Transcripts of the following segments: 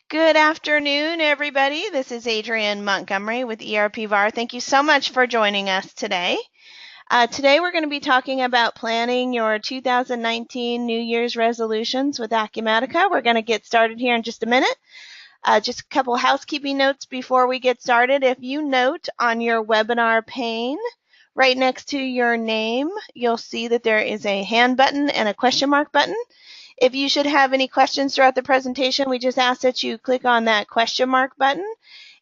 Good afternoon, everybody. This is Adrienne Montgomery with ERP VAR. Thank you so much for joining us today. Today we're going to be talking about planning your 2019 New Year's resolutions with Acumatica. We're going to get started here in just a minute. Just a couple housekeeping notes before we get started. If you note on your webinar pane, right next to your name, you'll see that there is a hand button and a question mark button. If you should have any questions throughout the presentation, we just ask that you click on that question mark button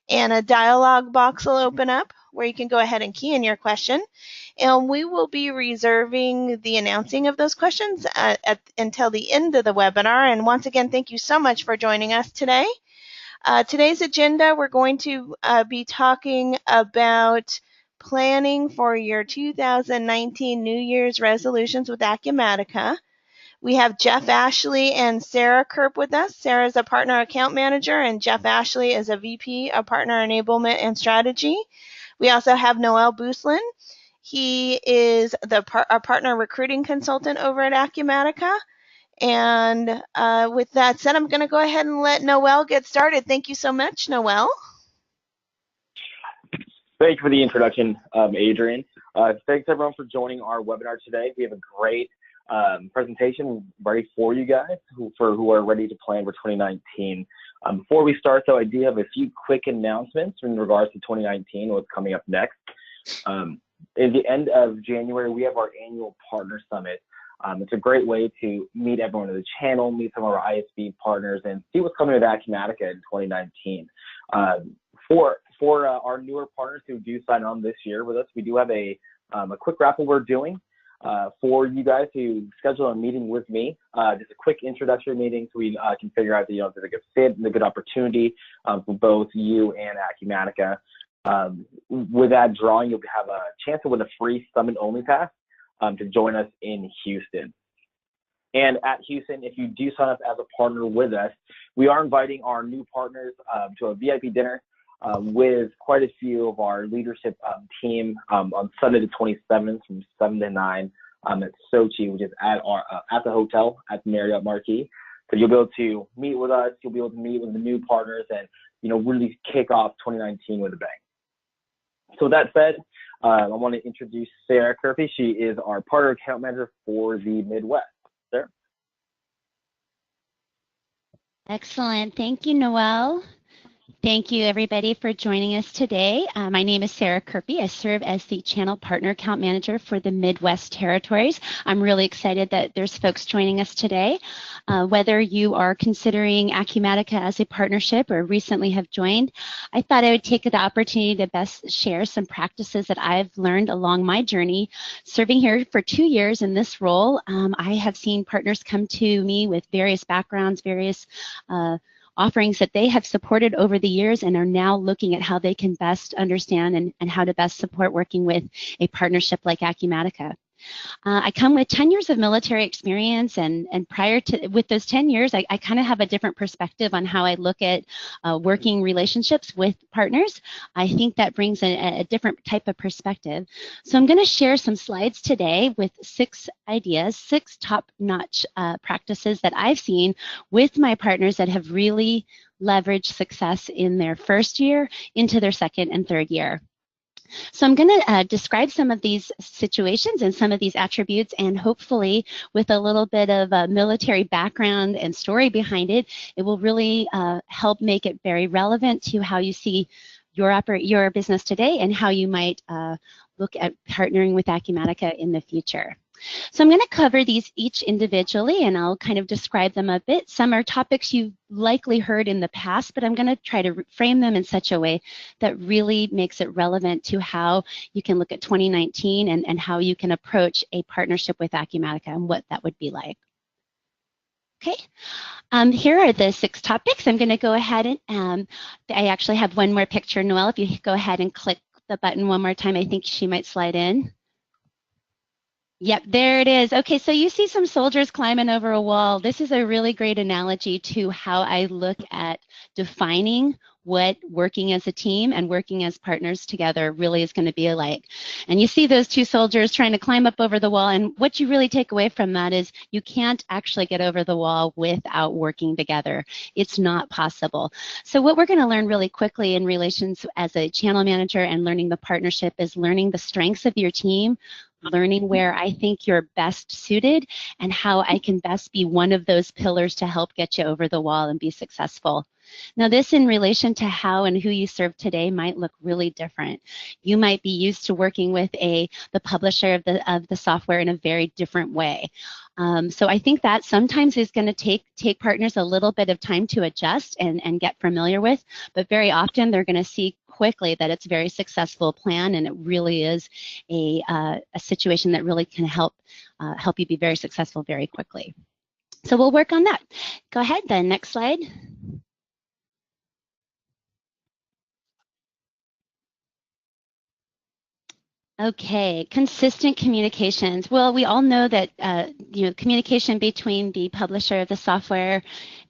and a dialog box will open up where you can go ahead and key in your question. And we will be reserving the announcing of those questions until the end of the webinar. And once again, thank you so much for joining us today. Today's agenda, we're going to be talking about planning for your 2019 New Year's resolutions with Acumatica. We have Jeff Ashley and Sarah Kerp with us. Sarah is a partner account manager, and Jeff Ashley is a VP of partner enablement and strategy. We also have Noel Buslin. He is a partner recruiting consultant over at Acumatica. And with that said, I'm going to go ahead and let Noel get started. Thank you so much, Noel. Thank you for the introduction, Adrienne. Thanks everyone for joining our webinar today. We have a great presentation ready for you guys who are ready to plan for 2019. Before we start, though, I do have a few quick announcements in regards to 2019, what's coming up next. At the end of January, we have our annual partner summit. It's a great way to meet everyone in the channel, meet some of our ISV partners, and see what's coming with Acumatica in 2019. For our newer partners who do sign on this year with us, we do have a quick raffle we're doing. For you guys to schedule a meeting with me, just a quick introductory meeting so we can figure out if it's a good fit and a good opportunity for both you and Acumatica. With that drawing, you'll have a chance to win a free summit only pass to join us in Houston. And at Houston, if you do sign up as a partner with us, we are inviting our new partners to a VIP dinner with quite a few of our leadership team on Sunday the 27th from 7 to 9 at Sochi, which is at the hotel at the Marriott Marquis. So you'll be able to meet with us, you'll be able to meet with the new partners, and really kick off 2019 with a bang. So with that said, I want to introduce Sarah Kerp. She is our partner account manager for the Midwest. Sarah? Excellent. Thank you, Noel. Thank you, everybody, for joining us today. My name is Sarah Kerpy. I serve as the Channel Partner Account Manager for the Midwest Territories. I'm really excited that there's folks joining us today. Whether you are considering Acumatica as a partnership or recently have joined, I thought I would take the opportunity to best share some practices that I've learned along my journey. Serving here for 2 years in this role, I have seen partners come to me with various backgrounds, various offerings that they have supported over the years and are now looking at how they can best understand and how to best support working with a partnership like Acumatica. I come with 10 years of military experience, and with those 10 years, I kind of have a different perspective on how I look at working relationships with partners. I think that brings a different type of perspective. So I'm going to share some slides today with 6 ideas, 6 top-notch practices that I've seen with my partners that have really leveraged success in their first year into their second and third year. So I'm going to describe some of these situations and some of these attributes, and hopefully with a little bit of a military background and story behind it, it will really help make it very relevant to how you see your business today and how you might look at partnering with Acumatica in the future. So I'm going to cover these each individually, and I'll kind of describe them a bit. Some are topics you've likely heard in the past, but I'm going to try to frame them in such a way that really makes it relevant to how you can look at 2019 and how you can approach a partnership with Acumatica and what that would be like. Okay, here are the 6 topics. I'm going to go ahead and I actually have one more picture. Noel, if you go ahead and click the button one more time, I think she might slide in. Yep, there it is. Okay, so you see some soldiers climbing over a wall. This is a really great analogy to how I look at defining what working as a team and working as partners together really is going to be like. And you see those two soldiers trying to climb up over the wall, and what you really take away from that is you can't actually get over the wall without working together. It's not possible. So what we're going to learn really quickly in relations as a channel manager and learning the partnership is learning the strengths of your team, learning where I think you're best suited, and how I can best be one of those pillars to help get you over the wall and be successful. Now, this in relation to how and who you serve today might look really different. You might be used to working with the publisher of the software in a very different way. So I think that sometimes is going to take partners a little bit of time to adjust and get familiar with, but very often they're going to see quickly that it's a very successful plan, and it really is a situation that really can help you be very successful very quickly. So we'll work on that. Go ahead then, next slide. Okay, consistent communications. Well, we all know that communication between the publisher of the software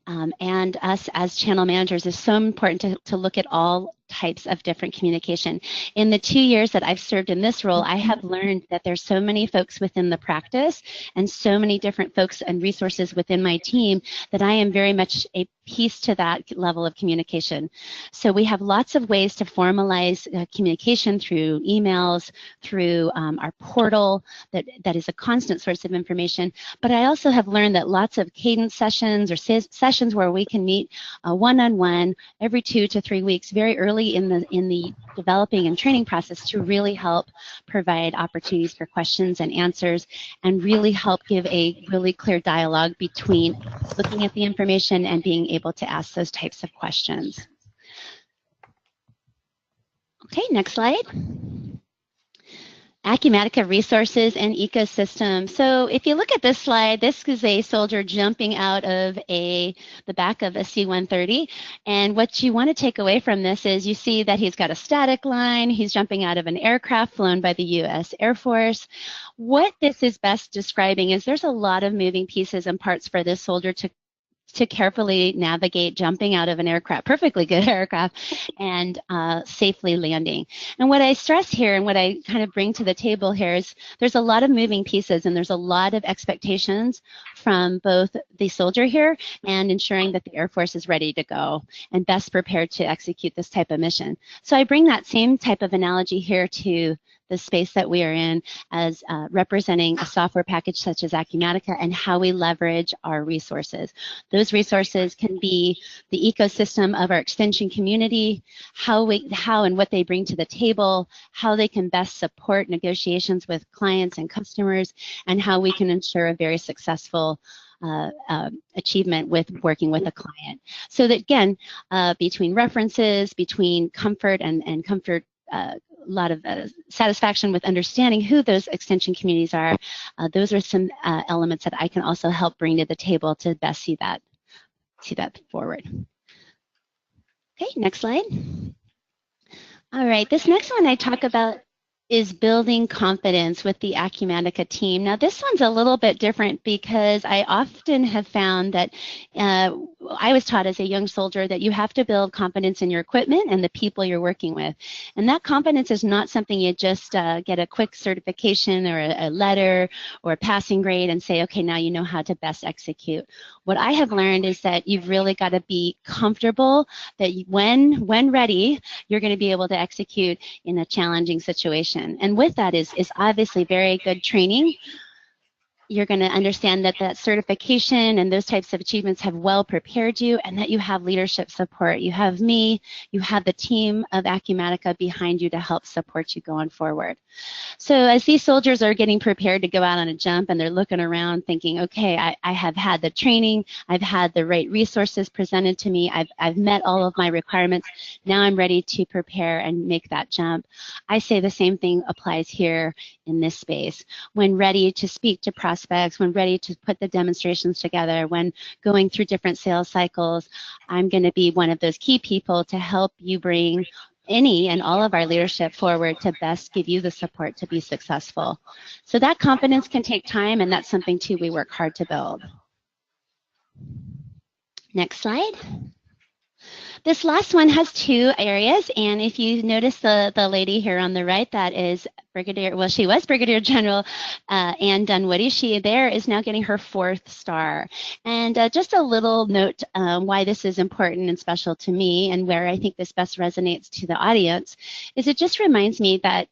and us as channel managers is so important to look at all types of different communication. In the 2 years that I've served in this role, I have learned that there's so many folks within the practice and so many different folks and resources within my team that I am very much a piece to that level of communication. So we have lots of ways to formalize communication through emails, through our portal that is a constant source of information. But I also have learned that lots of cadence sessions or sessions where we can meet one-on-one every 2 to 3 weeks very early in the developing and training process to really help provide opportunities for questions and answers and really help give a really clear dialogue between looking at the information and being able to ask those types of questions. Okay, next slide. Acumatica resources and ecosystem. So if you look at this slide, this is a soldier jumping out of the back of a C-130. And what you want to take away from this is you see that he's got a static line. He's jumping out of an aircraft flown by the U.S. Air Force. What this is best describing is there's a lot of moving pieces and parts for this soldier to carefully navigate jumping out of an aircraft, perfectly good aircraft, and safely landing. And what I stress here and what I kind of bring to the table here is there's a lot of moving pieces and there's a lot of expectations from both the soldier here and ensuring that the Air Force is ready to go and best prepared to execute this type of mission. So I bring that same type of analogy here to the space that we are in as representing a software package such as Acumatica and how we leverage our resources. Those resources can be the ecosystem of our extension community, how and what they bring to the table, how they can best support negotiations with clients and customers, and how we can ensure a very successful achievement with working with a client. So that again, between references, between comfort and comfort, a lot of satisfaction with understanding who those extension communities are. Those are some elements that I can also help bring to the table to best see that forward. Okay, next slide. All right, this next one I talk about is building confidence with the Acumatica team. Now, this one's a little bit different because I often have found that I was taught as a young soldier that you have to build confidence in your equipment and the people you're working with. And that confidence is not something you just get a quick certification or a letter or a passing grade and say, okay, now you know how to best execute. What I have learned is that you've really got to be comfortable that when ready, you're going to be able to execute in a challenging situation. And with that is obviously very good training. You're going to understand that that certification and those types of achievements have well prepared you and that you have leadership support. You have me, you have the team of Acumatica behind you to help support you going forward. So as these soldiers are getting prepared to go out on a jump and they're looking around thinking, okay, I have had the training, I've had the right resources presented to me, I've met all of my requirements, now I'm ready to prepare and make that jump. I say the same thing applies here in this space. When ready to speak to prospects, when ready to put the demonstrations together, when going through different sales cycles, I'm going to be one of those key people to help you bring any and all of our leadership forward to best give you the support to be successful. So that confidence can take time, and that's something too we work hard to build. Next slide. This last one has 2 areas, and if you notice the lady here on the right, that is she was Brigadier General Ann Dunwoody. She there is now getting her 4th star. And just a little note why this is important and special to me, and where I think this best resonates to the audience, is it just reminds me that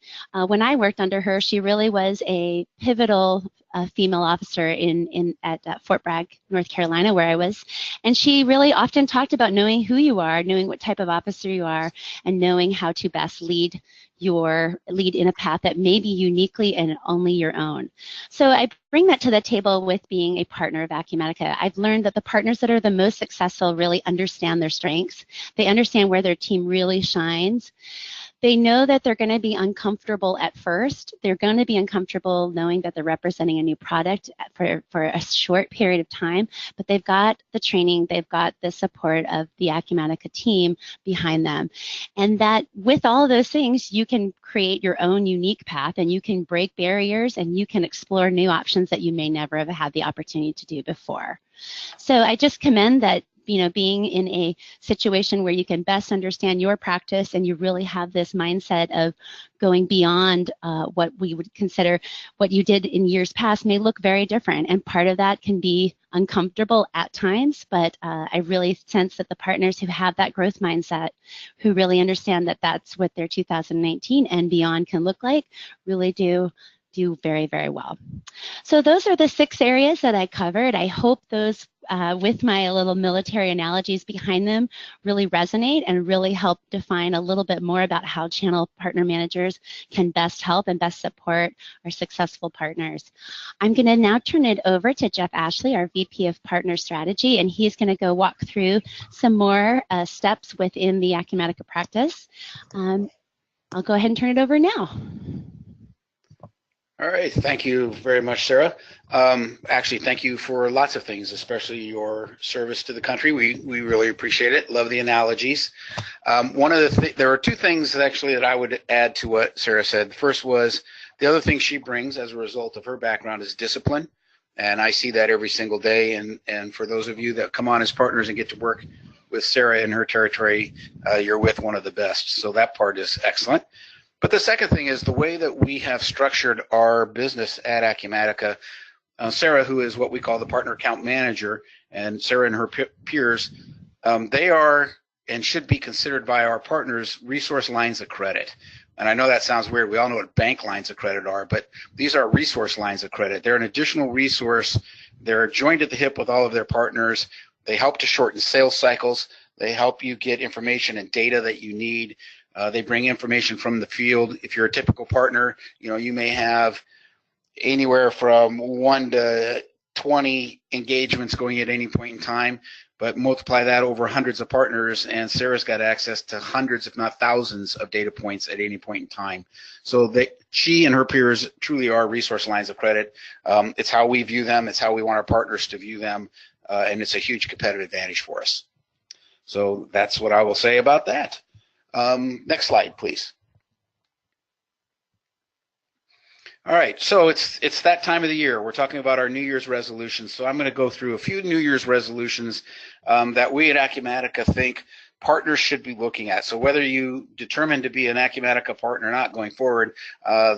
when I worked under her, she really was a pivotal female officer at Fort Bragg, North Carolina, where I was. And she really often talked about knowing who you are, knowing what type of officer you are, and knowing how to best lead in a path that may be uniquely and only your own. So I bring that to the table with being a partner of Acumatica. I've learned that the partners that are the most successful really understand their strengths. They understand where their team really shines. They know that they're going to be uncomfortable at first. They're going to be uncomfortable knowing that they're representing a new product for a short period of time, but they've got the training, they've got the support of the Acumatica team behind them. And that with all of those things, you can create your own unique path, and you can break barriers, and you can explore new options that you may never have had the opportunity to do before. So I just commend that, being in a situation where you can best understand your practice, and you really have this mindset of going beyond what we would consider what you did in years past may look very different. And part of that can be uncomfortable at times, but I really sense that the partners who have that growth mindset, who really understand that that's what their 2019 and beyond can look like, really do very, very well. So those are the 6 areas that I covered. I hope those, with my little military analogies behind them, really resonate and really help define a little bit more about how channel partner managers can best help and best support our successful partners. I'm going to now turn it over to Jeff Ashley, our VP of Partner Strategy, and he's going to go walk through some more steps within the Acumatica practice. I'll go ahead and turn it over now. All right, thank you very much, Sarah. Actually, thank you for lots of things, especially your service to the country. We really appreciate it. Love the analogies. There are 2 things actually that I would add to what Sarah said. The first was the other thing she brings as a result of her background is discipline, and I see that every single day. And for those of you that come on as partners and get to work with Sarah in her territory, you're with one of the best. So that part is excellent. But the second thing is the way that we have structured our business at Acumatica. Sarah, who is what we call the partner account manager, and Sarah and her peers, they are and should be considered by our partners resource lines of credit. And I know that sounds weird. We all know what bank lines of credit are, but these are resource lines of credit. They're an additional resource. They're joined at the hip with all of their partners. They help to shorten sales cycles. They help you get information and data that you need. They bring information from the field. If you're a typical partner, you may have anywhere from 1 to 20 engagements going at any point in time, but multiply that over hundreds of partners, and Sarah's got access to hundreds, if not thousands, of data points at any point in time. So she and her peers truly are resource lines of credit. It's how we view them. It's how we want our partners to view them, and it's a huge competitive advantage for us. So that's what I will say about that. Next slide, please. All right, so it's that time of the year. We're talking about our New Year's resolutions. So I'm going to go through a few New Year's resolutions that we at Acumatica think partners should be looking at. So whether you determine to be an Acumatica partner or not going forward,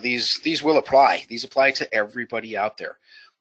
these will apply. These apply to everybody out there.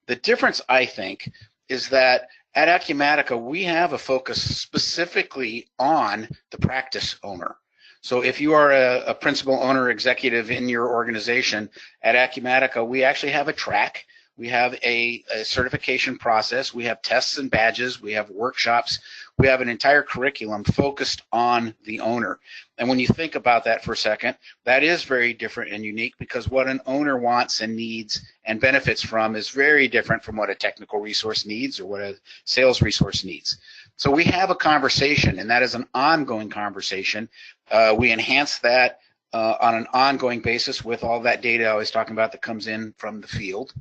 The difference, I think, is that at Acumatica, we have a focus specifically on the practice owner. So if you are a principal owner executive in your organization, at Acumatica, we actually have a track. We have a certification process. We have tests and badges. We have workshops. We have an entire curriculum focused on the owner. And when you think about that for a second, that is very different and unique, because what an owner wants and needs and benefits from is very different from what a technical resource needs or what a sales resource needs. So we have a conversation, and that is an ongoing conversation. We enhance that on an ongoing basis with all that data I was talking about that comes in from the field.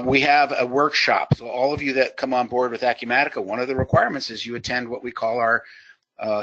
We have a workshop. So all of you that come on board with Acumatica, one of the requirements is you attend what we call our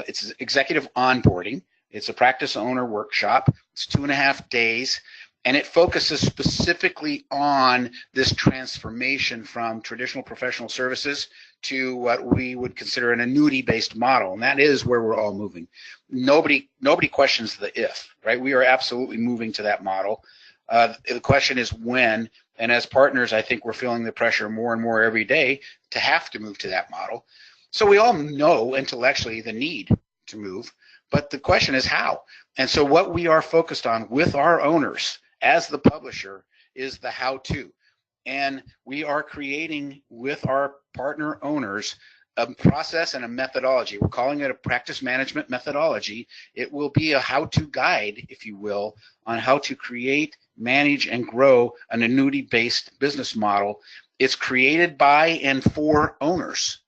it's executive onboarding. It's a practice owner workshop. It's 2.5 days. And it focuses specifically on this transformation from traditional professional services to what we would consider an annuity-based model, and that is where we're all moving. Nobody questions the if, right? We are absolutely moving to that model. The question is when, and as partners, I think we're feeling the pressure more and more every day to have to move to that model. So we all know intellectually the need to move, but the question is how. And so what we are focused on with our owners as the publisher is the how-to. And we are creating with our partner owners a process and a methodology. We're calling it a practice management methodology. It will be a how-to guide, if you will, on how to create, manage, and grow an annuity-based business model. It's created by and for owners.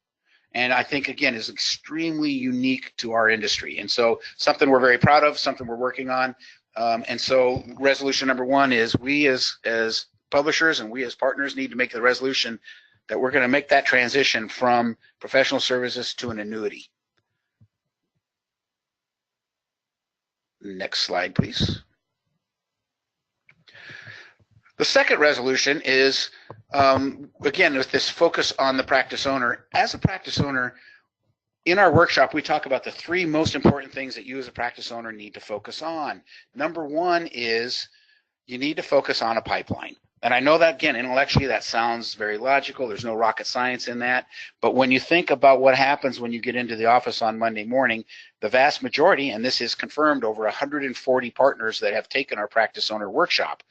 And I think, again, is extremely unique to our industry. And so something we're very proud of, something we're working on. And so resolution number one is we as publishers and we as partners need to make the resolution that we're going to make that transition from professional services to an annuity. Next slide, please. The second resolution is, again, with this focus on the practice owner. As a practice owner, in our workshop, we talk about the three most important things that you as a practice owner need to focus on. Number one is you need to focus on a pipeline. And I know that, again, intellectually that sounds very logical. There's no rocket science in that. But when you think about what happens when you get into the office on Monday morning, the vast majority, and this is confirmed, over 140 partners that have taken our practice owner workshop,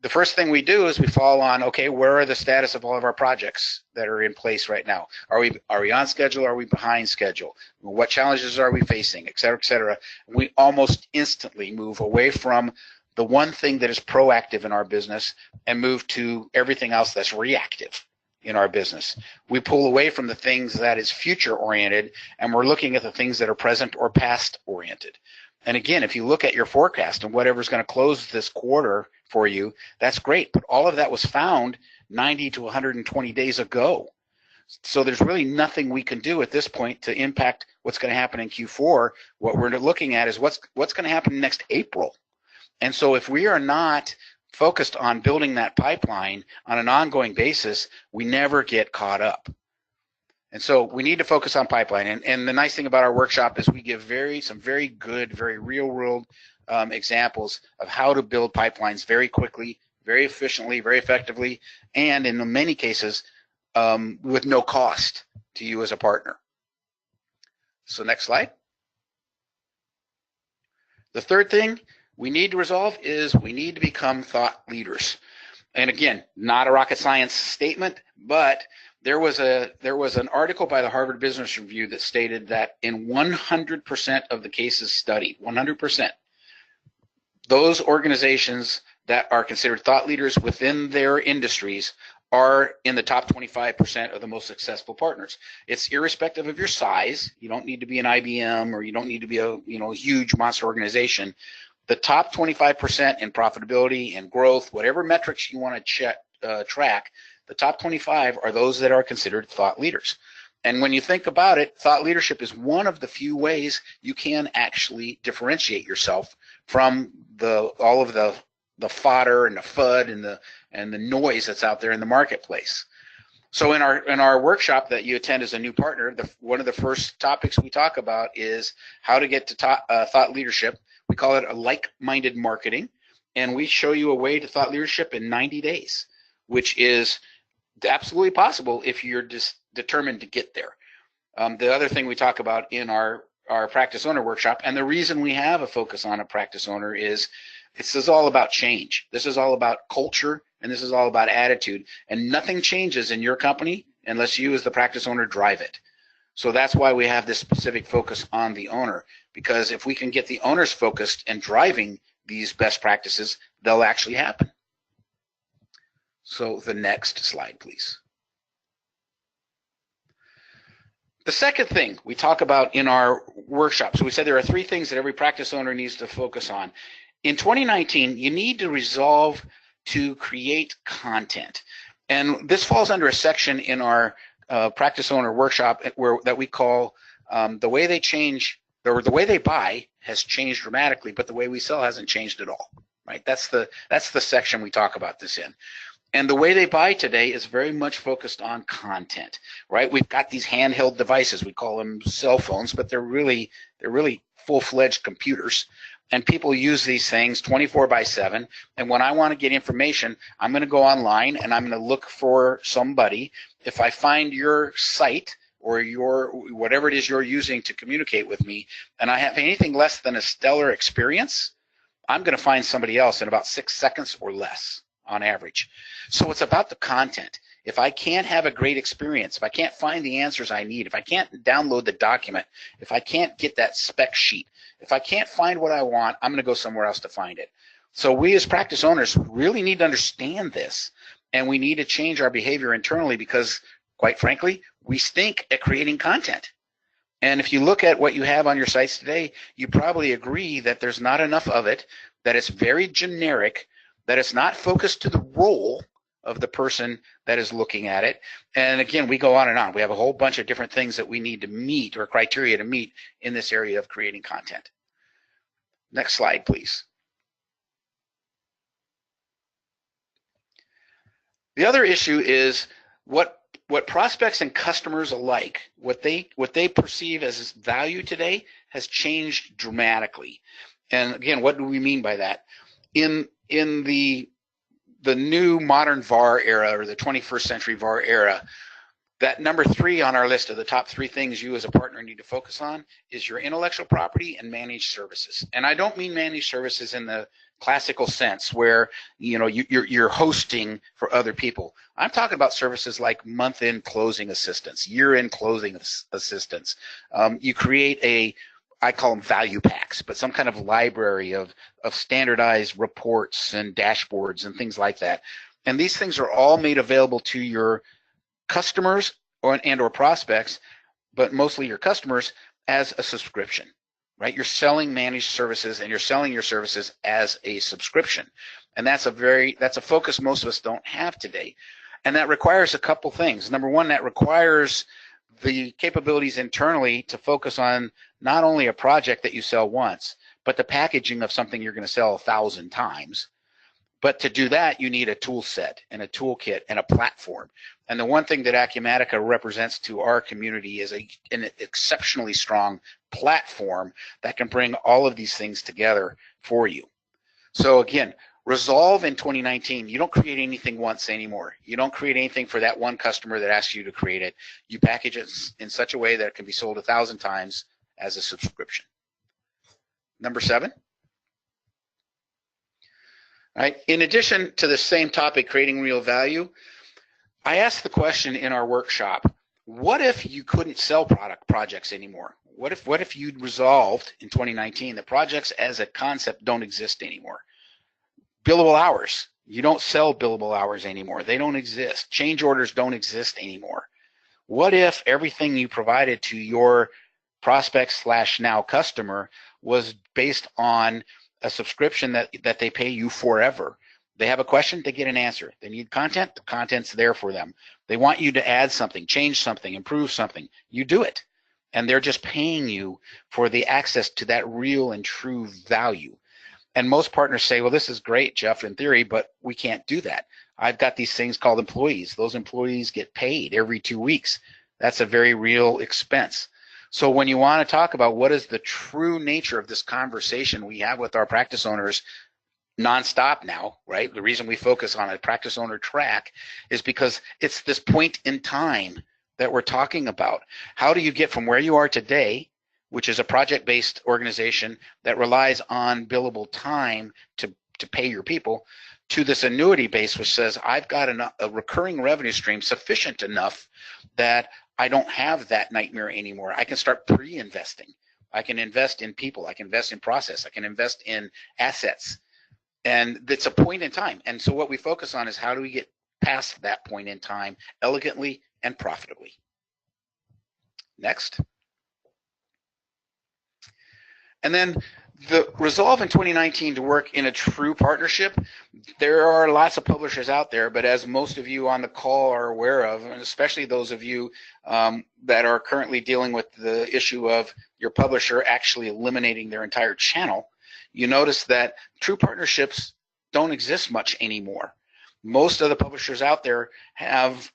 the first thing we do is we fall on, okay, where are the status of all of our projects that are in place right now? Are we on schedule? Are we behind schedule? What challenges are we facing, et cetera, et cetera? We almost instantly move away from the one thing that is proactive in our business and move to everything else that's reactive in our business. We pull away from the things that is future oriented, and we're looking at the things that are present or past oriented. And again, if you look at your forecast and whatever's going to close this quarter for you, that's great. But all of that was found 90 to 120 days ago. So there's really nothing we can do at this point to impact what's going to happen in Q4. What we're looking at is what's going to happen next April. And so if we are not focused on building that pipeline on an ongoing basis, we never get caught up. And so we need to focus on pipeline. And the nice thing about our workshop is we give some very good, very real world examples of how to build pipelines very quickly, very efficiently, very effectively, and in many cases with no cost to you as a partner. So next slide. The third thing we need to resolve is we need to become thought leaders. And again, not a rocket science statement, but there was an article by the Harvard Business Review that stated that in 100% of the cases studied, 100%, those organizations that are considered thought leaders within their industries are in the top 25% of the most successful partners. It's irrespective of your size. You don't need to be an IBM or you don't need to be a huge monster organization. The top 25% in profitability and growth, whatever metrics you want to track, the top 25 are those that are considered thought leaders. And when you think about it, thought leadership is one of the few ways you can actually differentiate yourself from all of the fodder and the FUD and the noise that's out there in the marketplace. So in our workshop that you attend as a new partner, one of the first topics we talk about is how to get to thought leadership. We call it a like-minded marketing, and we show you a way to thought leadership in 90 days, which is absolutely possible if you're just determined to get there. The other thing we talk about in our practice owner workshop, and the reason we have a focus on a practice owner is this is all about change. This is all about culture, and this is all about attitude. And nothing changes in your company unless you as the practice owner drive it. So that's why we have this specific focus on the owner, because if we can get the owners focused and driving these best practices, they'll actually happen. So the next slide, please. The second thing we talk about in our workshop, so we said there are three things that every practice owner needs to focus on. In 2019, you need to resolve to create content. And this falls under a section in our practice owner workshop that we call the way they change, or the way they buy has changed dramatically, but the way we sell hasn't changed at all, right? That's the section we talk about this in. And the way they buy today is very much focused on content, right? We've got these handheld devices. We call them cell phones, but they're really full-fledged computers. And people use these things 24/7. And when I want to get information, I'm going to go online and I'm going to look for somebody. If I find your site or your whatever it is you're using to communicate with me, and I have anything less than a stellar experience, I'm going to find somebody else in about 6 seconds or less on average. So it's about the content. If I can't have a great experience, if I can't find the answers I need, if I can't download the document, if I can't get that spec sheet, if I can't find what I want, I'm going to go somewhere else to find it. So we as practice owners really need to understand this, and we need to change our behavior internally because, quite frankly, we stink at creating content. And if you look at what you have on your sites today, you probably agree that there's not enough of it, that it's very generic, that it's not focused to the role of the person that is looking at it. And again, we go on and on. We have a whole bunch of different things that we need to meet or criteria to meet in this area of creating content. Next slide, please. The other issue is what prospects and customers alike, what they perceive as value today has changed dramatically. And again, what do we mean by that? In the new modern VAR era, or the 21st century VAR era, that number 3 on our list of the top 3 things you as a partner need to focus on is your intellectual property and managed services. And I don't mean managed services in the classical sense where you're hosting for other people. I'm talking about services like month-end closing assistance, year-end closing assistance. You create I call them value packs, but some kind of library of standardized reports and dashboards and things like that. And these things are all made available to your customers or prospects, but mostly your customers, as a subscription, right? You're selling managed services and you're selling your services as a subscription. And that's a focus most of us don't have today. And that requires a couple things. Number one, that requires the capabilities internally to focus on not only a project that you sell once, but the packaging of something you're going to sell 1,000 times. But to do that, you need a tool set and a toolkit and a platform. And the one thing that Acumatica represents to our community is an exceptionally strong platform that can bring all of these things together for you. So again, resolve in 2019, you don't create anything once anymore. You don't create anything for that one customer that asks you to create it. You package it in such a way that it can be sold 1,000 times as a subscription. Number 7. Right. In addition to the same topic, creating real value, I asked the question in our workshop, what if you couldn't sell projects anymore? What if you'd resolved in 2019 that projects as a concept don't exist anymore? Billable hours, you don't sell billable hours anymore. They don't exist. Change orders don't exist anymore. What if everything you provided to your prospect / now customer was based on a subscription that they pay you forever? They have a question, they get an answer. They need content, the content's there for them. They want you to add something, change something, improve something. You do it. And they're just paying you for the access to that real and true value. And most partners say, well, this is great, Jeff, in theory, but we can't do that. I've got these things called employees. Those employees get paid every 2 weeks. That's a very real expense. So when you want to talk about what is the true nature of this conversation we have with our practice owners nonstop now, right? The reason we focus on a practice owner track is because it's this point in time that we're talking about. How do you get from where you are today, which is a project-based organization that relies on billable time to pay your people, to this annuity base, which says I've got a recurring revenue stream sufficient enough that I don't have that nightmare anymore. I can start pre-investing. I can invest in people. I can invest in process. I can invest in assets. And it's a point in time. And so what we focus on is how do we get past that point in time elegantly and profitably. Next. And then the resolve in 2019 to work in a true partnership, there are lots of publishers out there, but as most of you on the call are aware of, and especially those of you that are currently dealing with the issue of your publisher actually eliminating their entire channel, you notice that true partnerships don't exist much anymore. Most of the publishers out there have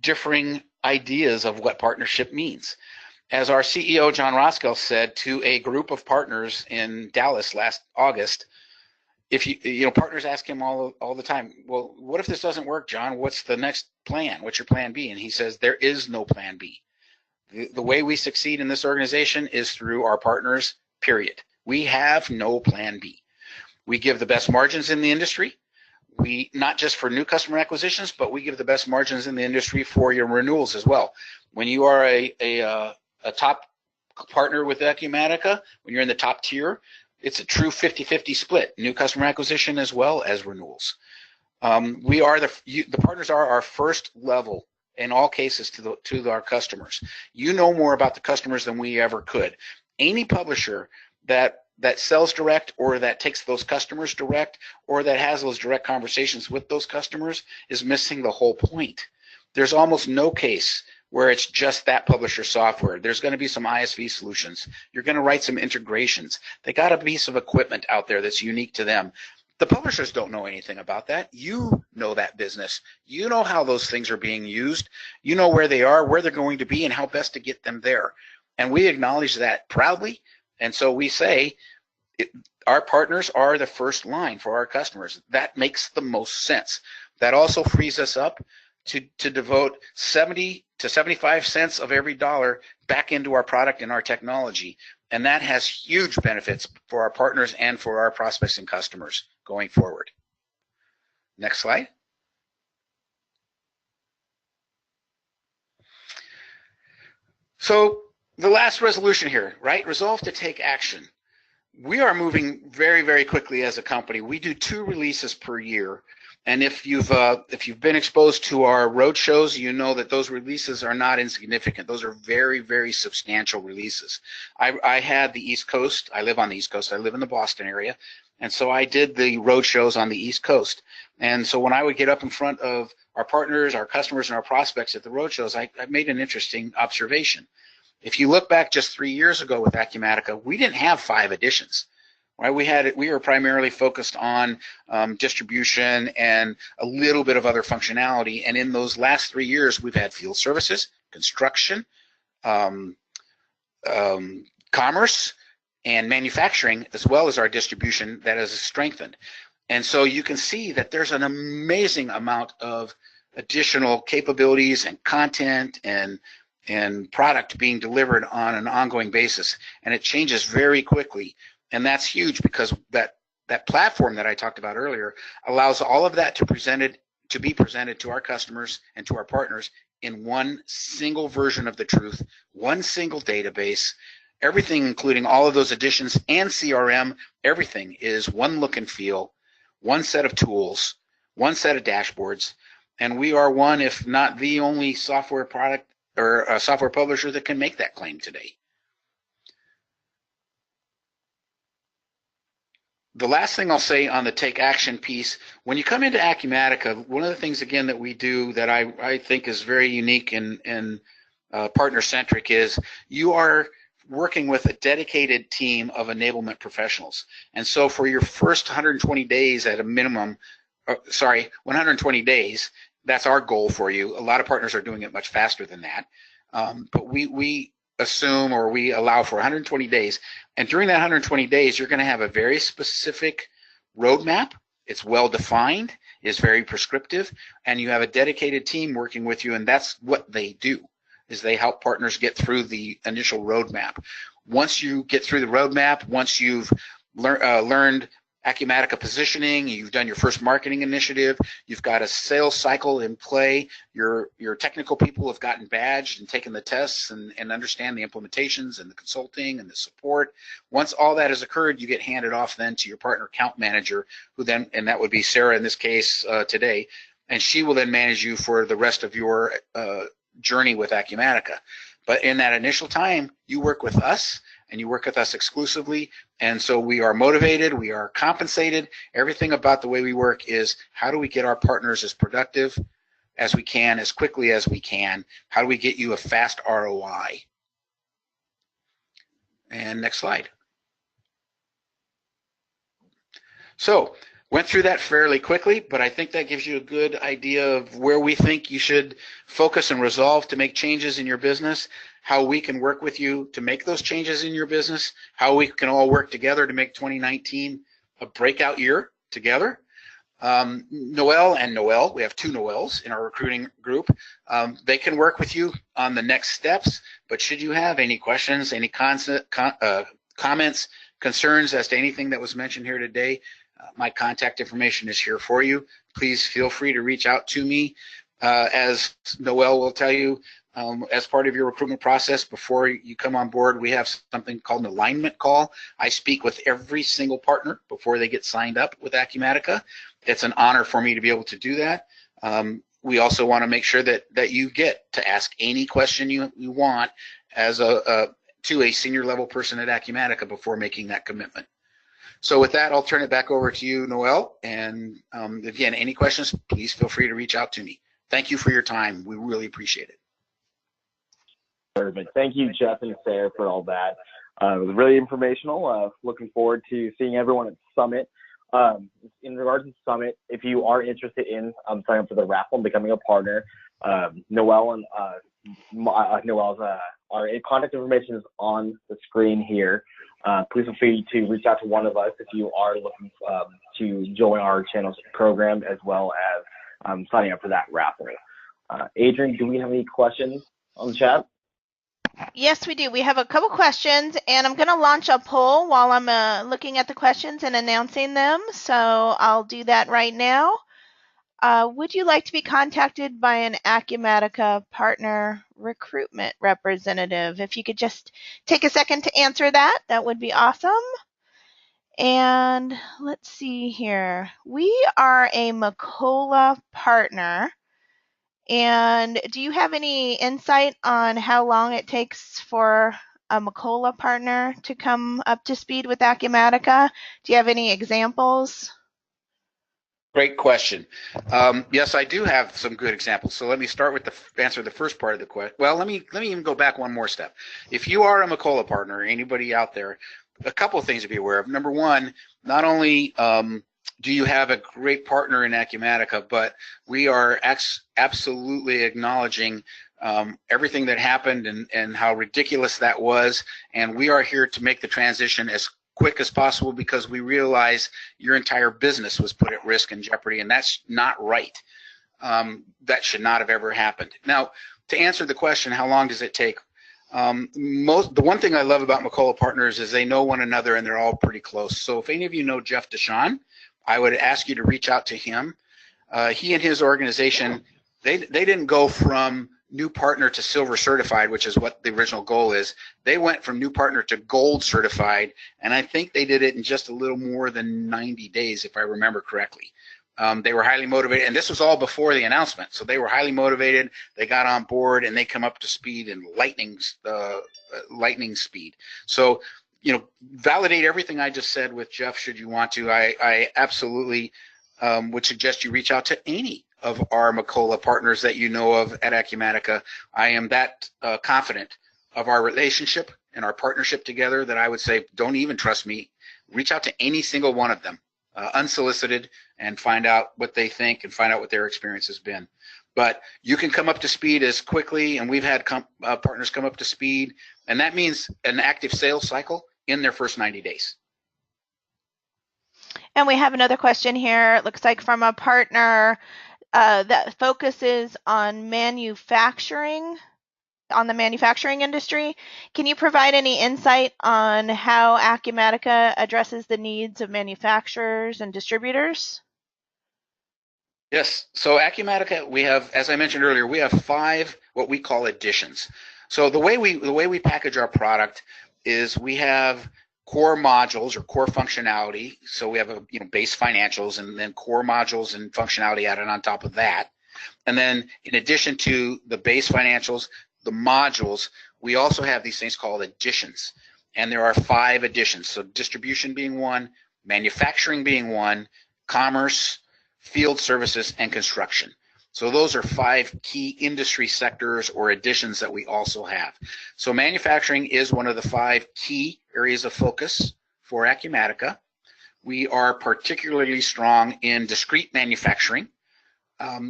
differing ideas of what partnership means. As our CEO, John Roskell, said to a group of partners in Dallas last August, if partners ask him all the time, well, what if this doesn't work, John? What's the next plan? What's your plan B? And he says, there is no plan B. The way we succeed in this organization is through our partners, period. We have no plan B. We give the best margins in the industry. We, not just for new customer acquisitions, but we give the best margins in the industry for your renewals as well. When you are a top partner with Acumatica, when you're in the top tier, it's a true 50-50 split, new customer acquisition as well as renewals. The partners are our first level in all cases to our customers. You know more about the customers than we ever could. Any publisher that sells direct, or that takes those customers direct, or that has those direct conversations with those customers is missing the whole point. There's almost no case where it's just that publisher software. There's going to be some ISV solutions. You're going to write some integrations. They got a piece of equipment out there that's unique to them. The publishers don't know anything about that. You know that business. You know how those things are being used. You know where they are, where they're going to be, and how best to get them there. And we acknowledge that proudly. And so we say our partners are the first line for our customers. That makes the most sense. That also frees us up to devote 70 to 75 cents of every dollar back into our product and our technology. And that has huge benefits for our partners and for our prospects and customers going forward. Next slide. So the last resolution here, right? Resolve to take action. We are moving very, very quickly as a company. We do 2 releases per year. And if you've been exposed to our road shows, you know that those releases are not insignificant. Those are very, very substantial releases. I had the East Coast. I live on the East Coast. I live in the Boston area. And so I did the road shows on the East Coast. And so when I would get up in front of our partners, our customers, and our prospects at the road shows, I made an interesting observation. If you look back just 3 years ago with Acumatica, we didn't have 5 editions. Right? We were primarily focused on distribution and a little bit of other functionality. And in those last 3 years, we've had field services, construction, commerce, and manufacturing, as well as our distribution that has strengthened. And so you can see that there's an amazing amount of additional capabilities and content and product being delivered on an ongoing basis. And it changes very quickly. And that's huge because that platform that I talked about earlier allows all of that to be presented to our customers and to our partners in one single version of the truth, one single database. Everything, including all of those additions and CRM, everything is one look and feel, one set of tools, one set of dashboards, and we are one, if not the only software product or a software publisher that can make that claim today. The last thing I'll say on the take action piece, when you come into Acumatica, one of the things, again, that we do that I think is very unique and partner-centric is you are working with a dedicated team of enablement professionals. And so for your first 120 days at a minimum, 120 days, that's our goal for you. A lot of partners are doing it much faster than that. But we assume, or we allow for 120 days. And during that 120 days, you're going to have a very specific roadmap. It's well defined, it's very prescriptive, and you have a dedicated team working with you, and that's what they do, is they help partners get through the initial roadmap. Once you get through the roadmap, once you've learned Acumatica positioning, you've done your first marketing initiative, you've got a sales cycle in play, your technical people have gotten badged and taken the tests and understand the implementations and the consulting and the support. Once all that has occurred, you get handed off then to your partner account manager, who then, and that would be Sarah in this case today, and she will then manage you for the rest of your journey with Acumatica. But in that initial time, you work with us, and you work with us exclusively, and so we are motivated, we are compensated. Everything about the way we work is, how do we get our partners as productive as we can, as quickly as we can? How do we get you a fast ROI? And next slide. So Went through that fairly quickly, but I think that gives you a good idea of where we think you should focus and resolve to make changes in your business, how we can work with you to make those changes in your business, how we can all work together to make 2019 a breakout year together. Noelle and Noelle, we have two Noelles in our recruiting group. They can work with you on the next steps, but should you have any questions, any comments, concerns as to anything that was mentioned here today, my contact information is here for you. Please feel free to reach out to me. As Noelle will tell you, as part of your recruitment process, before you come on board, we have something called an alignment call. I speak with every single partner before they get signed up with Acumatica. It's an honor for me to be able to do that. We also want to make sure that you get to ask any question you want as to a senior level person at Acumatica before making that commitment. So with that, I'll turn it back over to you, Noelle. And again, any questions, please feel free to reach out to me. Thank you for your time. We really appreciate it. Perfect. Thank you, Jeff and Sarah, for all that. It was really informational. Looking forward to seeing everyone at Summit. In regards to Summit, if you are interested in signing up for the raffle and becoming a partner, Noelle and Noelle's our contact information is on the screen here. Please feel free to reach out to one of us if you are looking to join our channel's program, as well as signing up for that raffle. Adrian, do we have any questions on the chat? Yes, we do. We have a couple questions, and I'm going to launch a poll while I'm looking at the questions and announcing them. So I'll do that right now. Would you like to be contacted by an Acumatica partner recruitment representative? If you could just take a second to answer that, that would be awesome. And let's see here. We are a Macola partner. And do you have any insight on how long it takes for a Macola partner to come up to speed with Acumatica? Do you have any examples? Great question. Yes, I do have some good examples. So let me start with answer the first part of the question. Well, let me even go back one more step. If you are a Macola partner, anybody out there, a couple of things to be aware of. Number one, not only do you have a great partner in Acumatica, but we are absolutely acknowledging everything that happened and how ridiculous that was. And we are here to make the transition as quick as possible because we realize your entire business was put at risk and jeopardy, and that's not right. That should not have ever happened. Now, to answer the question, how long does it take? The one thing I love about Macola Partners is they know one another and they're all pretty close. So if any of you know Jeff Deshawn, I would ask you to reach out to him. He and his organization, they didn't go from new partner to silver certified, which is what the original goal is. They went from new partner to gold certified, and I think they did it in just a little more than 90 days, if I remember correctly. They were highly motivated, and this was all before the announcement. So they were highly motivated. They got on board, and they come up to speed in lightning speed. So, you know, validate everything I just said with Jeff should you want to. I absolutely would suggest you reach out to any of our Macola partners that you know of at Acumatica. I am that confident of our relationship and our partnership together that I would say don't even trust me. Reach out to any single one of them unsolicited and find out what they think and find out what their experience has been. But you can come up to speed as quickly, and we've had partners come up to speed, and that means an active sales cycle in their first 90 days. And we have another question here. It looks like from a partner that focuses on manufacturing, on the manufacturing industry. Can you provide any insight on how Acumatica addresses the needs of manufacturers and distributors? Yes. So Acumatica, we have, as I mentioned earlier, we have 5 what we call editions. So the way we package our product is we have core modules or core functionality. So we have a base financials and then core modules and functionality added on top of that. And then in addition to the base financials, the modules, we also have these things called additions. And there are 5 additions. So distribution being one, manufacturing being one, commerce, field services, and construction. So those are 5 key industry sectors or additions that we also have. So manufacturing is one of the 5 key areas of focus for Acumatica. We are particularly strong in discrete manufacturing.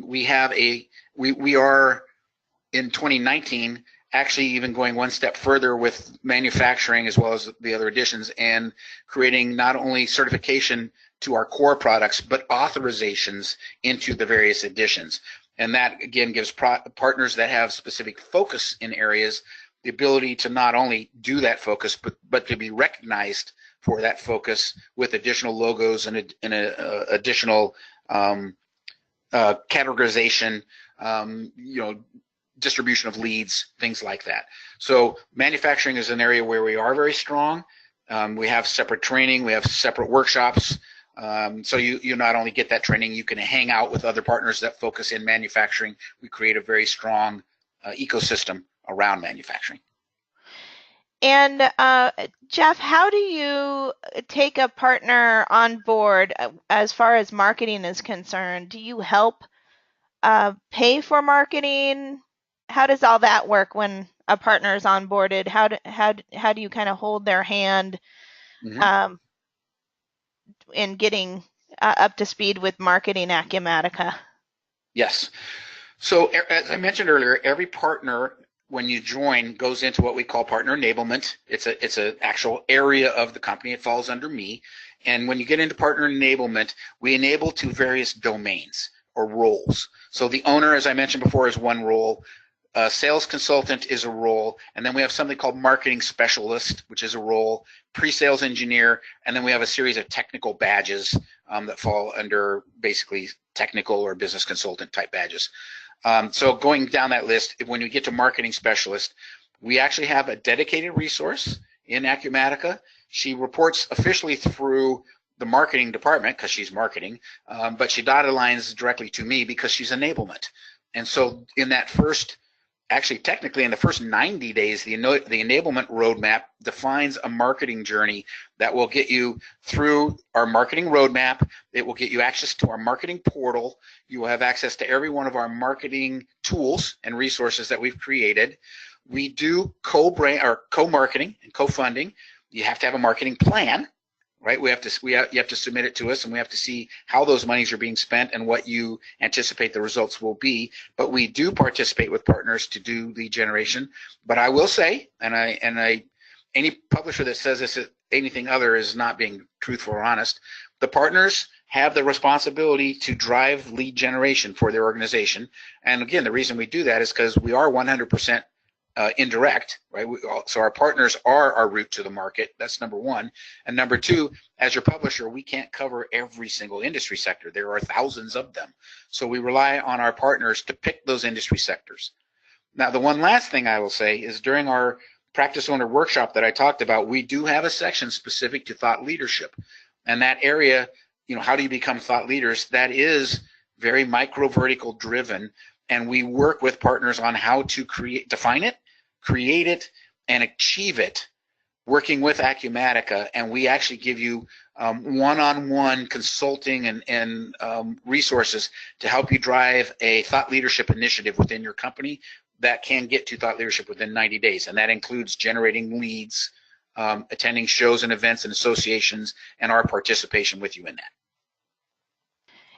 We are in 2019 actually even going one step further with manufacturing as well as the other additions, and creating not only certification to our core products, but authorizations into the various additions. And that again gives partners that have specific focus in areas the ability to not only do that focus, but to be recognized for that focus with additional logos and additional categorization, distribution of leads, things like that. So manufacturing is an area where we are very strong. We have separate training, we have separate workshops. So you not only get that training, you can hang out with other partners that focus in manufacturing. We create a very strong ecosystem around manufacturing. And Jeff, how do you take a partner on board as far as marketing is concerned? Do you help pay for marketing? How does all that work when a partner is onboarded? How do you kind of hold their hand in getting up to speed with marketing Acumatica? Yes. So as I mentioned earlier, every partner when you join goes into what we call partner enablement. It's an actual area of the company. It falls under me. And when you get into partner enablement, we enable to various domains or roles. So the owner, as I mentioned before, is one role. Sales consultant is a role, and then we have something called marketing specialist, which is a role, pre-sales engineer, and then we have a series of technical badges that fall under basically technical or business consultant type badges. So going down that list, when you get to marketing specialist, we actually have a dedicated resource in Acumatica. She reports officially through the marketing department because she's marketing, but she dotted lines directly to me because she's enablement. And so in that first, actually technically in the first 90 days, the enablement roadmap defines a marketing journey that will get you through our marketing roadmap. It will get you access to our marketing portal. You will have access to every one of our marketing tools and resources that we've created. We do co-marketing and co-funding. You have to have a marketing plan, right? You have to submit it to us, and we have to see how those monies are being spent and what you anticipate the results will be. But we do participate with partners to do lead generation. But I will say, any publisher that says this is anything other is not being truthful or honest. The partners have the responsibility to drive lead generation for their organization. And again, the reason we do that is because we are 100% indirect, right? So our partners are our route to the market. That's number one. And number two, as your publisher, we can't cover every single industry sector. There are thousands of them. So we rely on our partners to pick those industry sectors. Now, the one last thing I will say is during our practice owner workshop that I talked about, we do have a section specific to thought leadership. And that area, how do you become thought leaders? That is very micro vertical driven. And we work with partners on how to define it, create it, and achieve it, working with Acumatica. And we actually give you one-on-one consulting and resources to help you drive a thought leadership initiative within your company that can get to thought leadership within 90 days. And that includes generating leads, attending shows and events and associations, and our participation with you in that.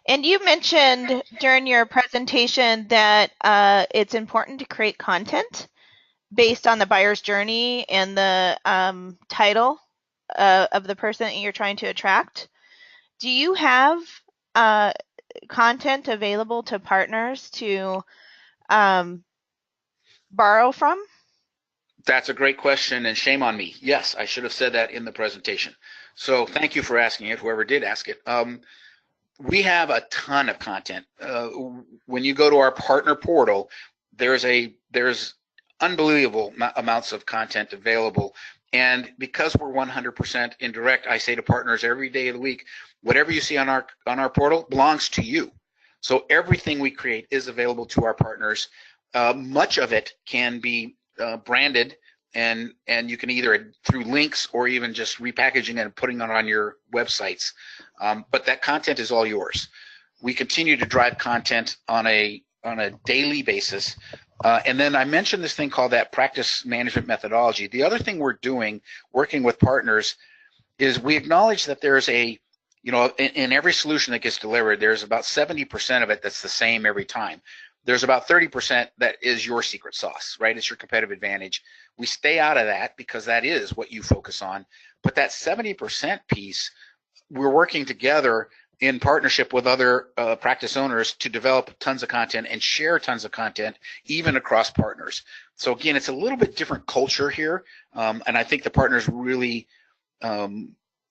And you mentioned during your presentation that it's important to create content based on the buyer's journey and the title of the person that you're trying to attract. Do you have content available to partners to borrow from? That's a great question, and shame on me. Yes, I should have said that in the presentation. So thank you for asking it, whoever did ask it. We have a ton of content. When you go to our partner portal, there's unbelievable amounts of content available. And because we're 100% indirect, I say to partners every day of the week, whatever you see on our portal belongs to you. So everything we create is available to our partners. Much of it can be branded, and you can either through links or even just repackaging and putting it on your websites. But that content is all yours. We continue to drive content on a daily basis. And then I mentioned this thing called that practice management methodology. The other thing we're doing, working with partners, is we acknowledge that there's a you know, in every solution that gets delivered, there's about 70% of it that's the same every time. There's about 30% that is your secret sauce, right? It's your competitive advantage. We stay out of that because that is what you focus on. But that 70% piece, we're working together in partnership with other practice owners to develop tons of content and share tons of content, even across partners. So again, it's a little bit different culture here, and I think the partners really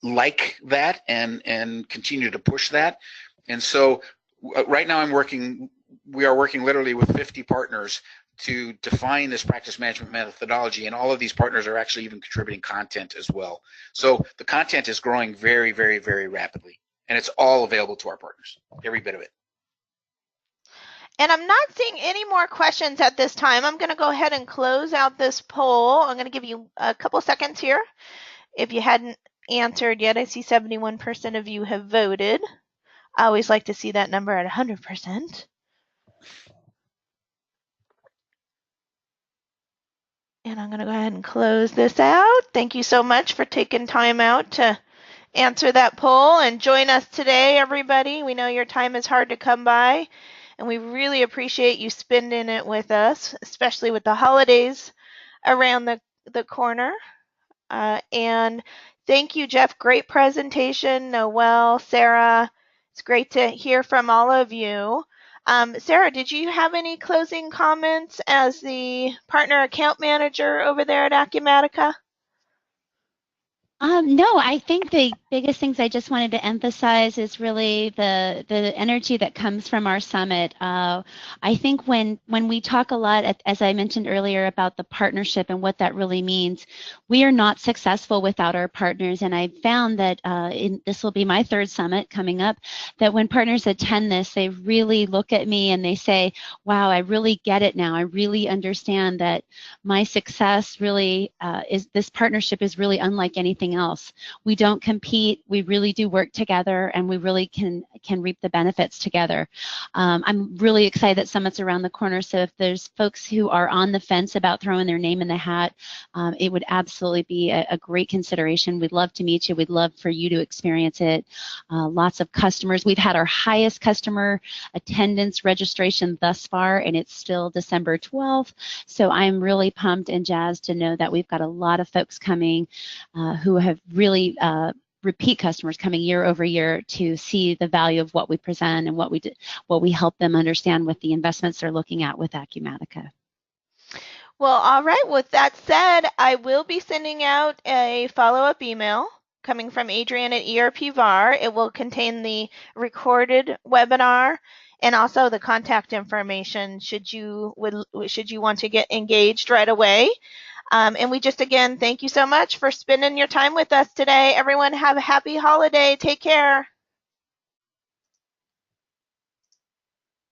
like that and continue to push that. And so right now we are working literally with 50 partners to define this practice management methodology, and all of these partners are actually even contributing content as well. So the content is growing very, very, very rapidly, and it's all available to our partners, every bit of it. And I'm not seeing any more questions at this time. I'm going to go ahead and close out this poll. I'm going to give you a couple seconds here. If you hadn't answered yet, I see 71% of you have voted. I always like to see that number at 100%. And I'm going to go ahead and close this out. Thank you so much for taking time out to answer that poll and join us today, everybody. We know your time is hard to come by, and we really appreciate you spending it with us, especially with the holidays around the corner. And thank you, Jeff. Great presentation. Noelle, Sarah, it's great to hear from all of you. Sarah, did you have any closing comments as the partner account manager over there at Acumatica? No, I think the biggest things I just wanted to emphasize is really the energy that comes from our summit. I think when we talk a lot, as I mentioned earlier, about the partnership and what that really means, we are not successful without our partners. And I found that this will be my third summit coming up, that when partners attend this, they really look at me and they say, wow, I really get it now. I really understand that my success really this partnership is really unlike anything else. We don't compete, we really do work together, and we really can reap the benefits together. I'm really excited that Summit's around the corner, so if there's folks who are on the fence about throwing their name in the hat, it would absolutely be a great consideration. We'd love to meet you. We'd love for you to experience it. Lots of customers. We've had our highest customer attendance registration thus far, and it's still December 12th, so I'm really pumped and jazzed to know that we've got a lot of folks coming who have really repeat customers coming year over year to see the value of what we present and what we help them understand with the investments they're looking at with Acumatica. Well, all right. With that said, I will be sending out a follow-up email coming from Adrian at ERP VAR. It will contain the recorded webinar and also the contact information should you want to get engaged right away. And we just, again, thank you so much for spending your time with us today. Everyone have a happy holiday. Take care.